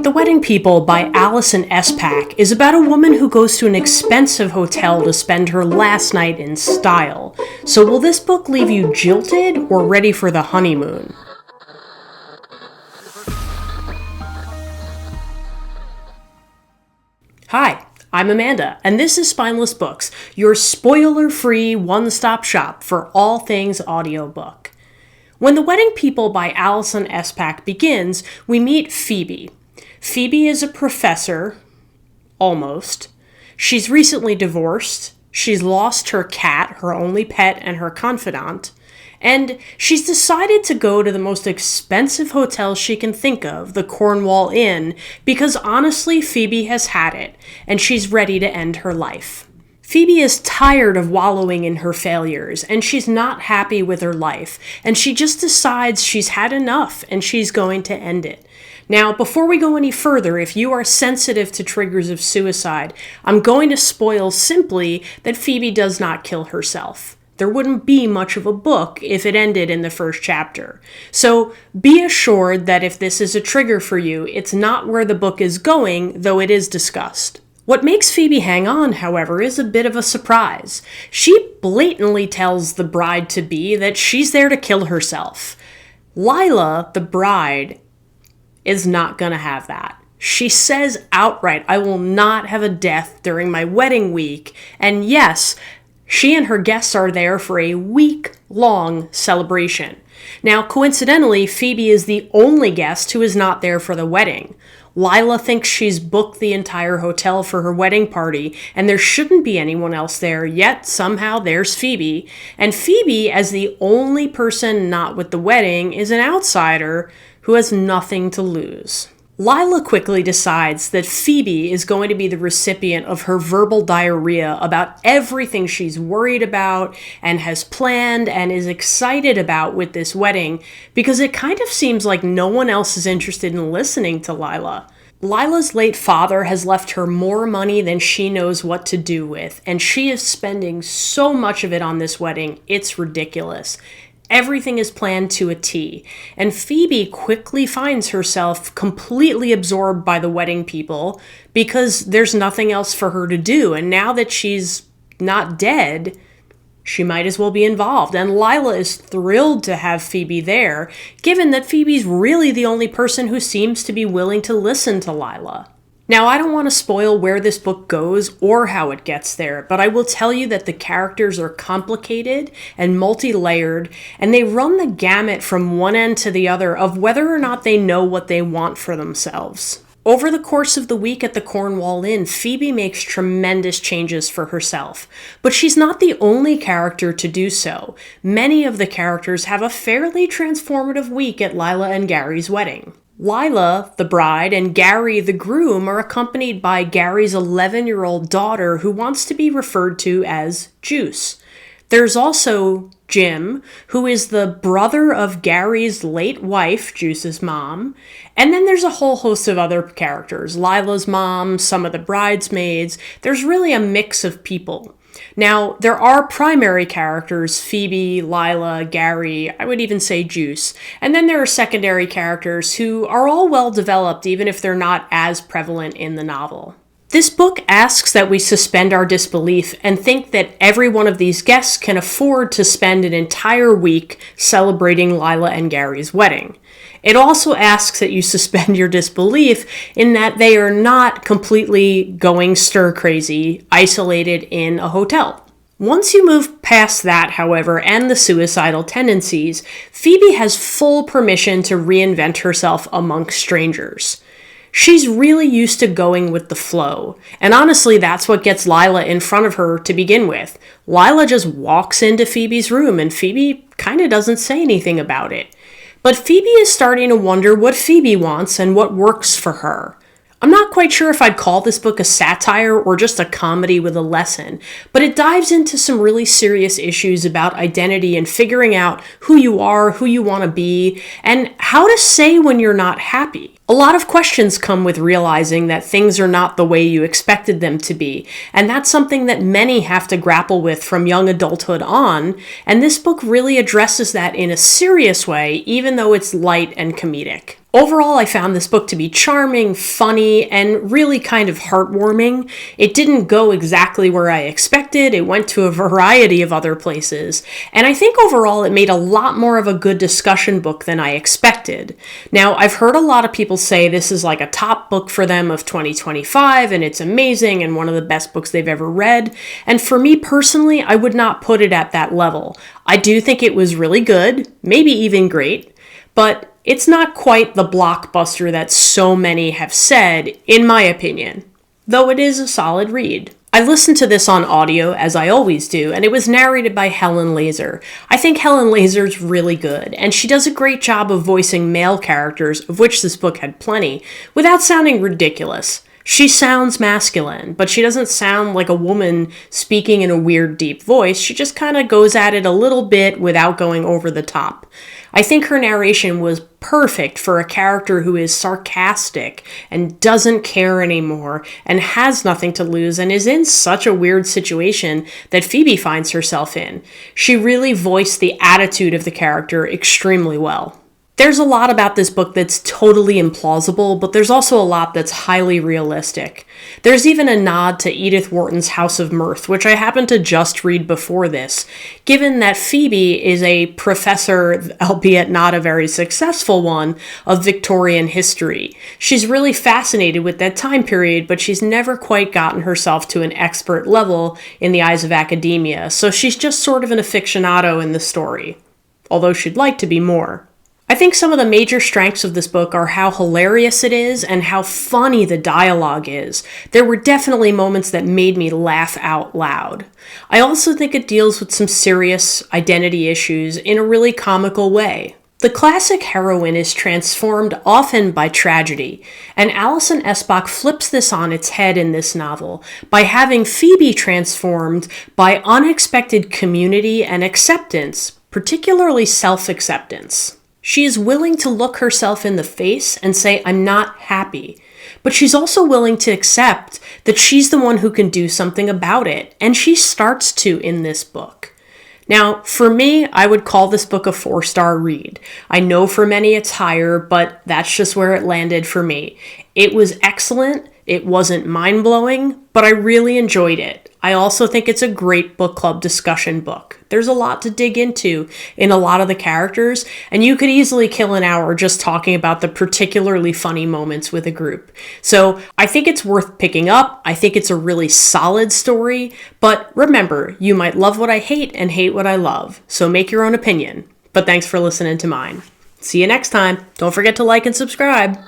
The Wedding People by Alison Espach is about a woman who goes to an expensive hotel to spend her last night in style. So will this book leave you jilted or ready for the honeymoon? Hi, I'm Amanda, and this is Spineless Books, your spoiler-free one-stop shop for all things audiobook. When The Wedding People by Alison Espach begins, we meet Phoebe. Phoebe is a professor, almost. She's recently divorced. She's lost her cat, her only pet, and her confidant. And she's decided to go to the most expensive hotel she can think of, the Cornwall Inn, because honestly, Phoebe has had it, and she's ready to end her life. Phoebe is tired of wallowing in her failures, and she's not happy with her life, and she just decides she's had enough, and she's going to end it. Now, before we go any further, if you are sensitive to triggers of suicide, I'm going to spoil simply that Phoebe does not kill herself. There wouldn't be much of a book if it ended in the first chapter. So be assured that if this is a trigger for you, it's not where the book is going, though it is discussed. What makes Phoebe hang on, however, is a bit of a surprise. She blatantly tells the bride-to-be that she's there to kill herself. Lila, the bride, is not going to have that. She says outright, "I will not have a death during my wedding week." And yes, she and her guests are there for a week-long celebration. Now, coincidentally, Phoebe is the only guest who is not there for the wedding. Lila thinks she's booked the entire hotel for her wedding party, and there shouldn't be anyone else there, yet somehow there's Phoebe. And Phoebe, as the only person not with the wedding, is an outsider who has nothing to lose. Lila quickly decides that Phoebe is going to be the recipient of her verbal diarrhea about everything she's worried about and has planned and is excited about with this wedding, because it kind of seems like no one else is interested in listening to Lila. Lila's late father has left her more money than she knows what to do with, and she is spending so much of it on this wedding, it's ridiculous. Everything is planned to a T, and Phoebe quickly finds herself completely absorbed by the wedding people because there's nothing else for her to do, and now that she's not dead, she might as well be involved. And Lila is thrilled to have Phoebe there, given that Phoebe's really the only person who seems to be willing to listen to Lila. Now, I don't want to spoil where this book goes or how it gets there, but I will tell you that the characters are complicated and multi-layered, and they run the gamut from one end to the other of whether or not they know what they want for themselves. Over the course of the week at the Cornwall Inn, Phoebe makes tremendous changes for herself, but she's not the only character to do so. Many of the characters have a fairly transformative week at Lila and Gary's wedding. Lila, the bride, and Gary, the groom, are accompanied by Gary's 11-year-old daughter, who wants to be referred to as Juice. There's also Jim, who is the brother of Gary's late wife, Juice's mom. And then there's a whole host of other characters. Lila's mom, some of the bridesmaids. There's really a mix of people. Now, there are primary characters, Phoebe, Lila, Gary, I would even say Juice. And then there are secondary characters who are all well developed, even if they're not as prevalent in the novel. This book asks that we suspend our disbelief and think that every one of these guests can afford to spend an entire week celebrating Lila and Gary's wedding. It also asks that you suspend your disbelief in that they are not completely going stir-crazy, isolated in a hotel. Once you move past that, however, and the suicidal tendencies, Phoebe has full permission to reinvent herself amongst strangers. She's really used to going with the flow, and honestly, that's what gets Lila in front of her to begin with. Lila just walks into Phoebe's room, and Phoebe kind of doesn't say anything about it. But Phoebe is starting to wonder what Phoebe wants and what works for her. I'm not quite sure if I'd call this book a satire or just a comedy with a lesson, but it dives into some really serious issues about identity and figuring out who you are, who you want to be, and how to say when you're not happy. A lot of questions come with realizing that things are not the way you expected them to be, and that's something that many have to grapple with from young adulthood on, and this book really addresses that in a serious way, even though it's light and comedic. Overall, I found this book to be charming, funny, and really kind of heartwarming. It didn't go exactly where I expected, it went to a variety of other places, and I think overall it made a lot more of a good discussion book than I expected. Now, I've heard a lot of people say this is like a top book for them of 2025, and it's amazing and one of the best books they've ever read, and for me personally, I would not put it at that level. I do think it was really good, maybe even great, but it's not quite the blockbuster that so many have said, in my opinion, though it is a solid read. I listened to this on audio, as I always do, and it was narrated by Helen Laser. I think Helen Laser's really good, and she does a great job of voicing male characters, of which this book had plenty, without sounding ridiculous. She sounds masculine, but she doesn't sound like a woman speaking in a weird, deep voice. She just kind of goes at it a little bit without going over the top. I think her narration was perfect for a character who is sarcastic and doesn't care anymore and has nothing to lose and is in such a weird situation that Phoebe finds herself in. She really voiced the attitude of the character extremely well. There's a lot about this book that's totally implausible, but there's also a lot that's highly realistic. There's even a nod to Edith Wharton's House of Mirth, which I happened to just read before this, given that Phoebe is a professor, albeit not a very successful one, of Victorian history. She's really fascinated with that time period, but she's never quite gotten herself to an expert level in the eyes of academia, so she's just sort of an aficionado in the story, although she'd like to be more. I think some of the major strengths of this book are how hilarious it is and how funny the dialogue is. There were definitely moments that made me laugh out loud. I also think it deals with some serious identity issues in a really comical way. The classic heroine is transformed often by tragedy, and Alison Espach flips this on its head in this novel by having Phoebe transformed by unexpected community and acceptance, particularly self-acceptance. She is willing to look herself in the face and say, I'm not happy. But she's also willing to accept that she's the one who can do something about it. And she starts to in this book. Now, for me, I would call this book a 4-star read. I know for many it's higher, but that's just where it landed for me. It was excellent. It wasn't mind-blowing, but I really enjoyed it. I also think it's a great book club discussion book. There's a lot to dig into in a lot of the characters, and you could easily kill an hour just talking about the particularly funny moments with a group. So I think it's worth picking up. I think it's a really solid story, but remember, you might love what I hate and hate what I love, so make your own opinion. But thanks for listening to mine. See you next time. Don't forget to like and subscribe.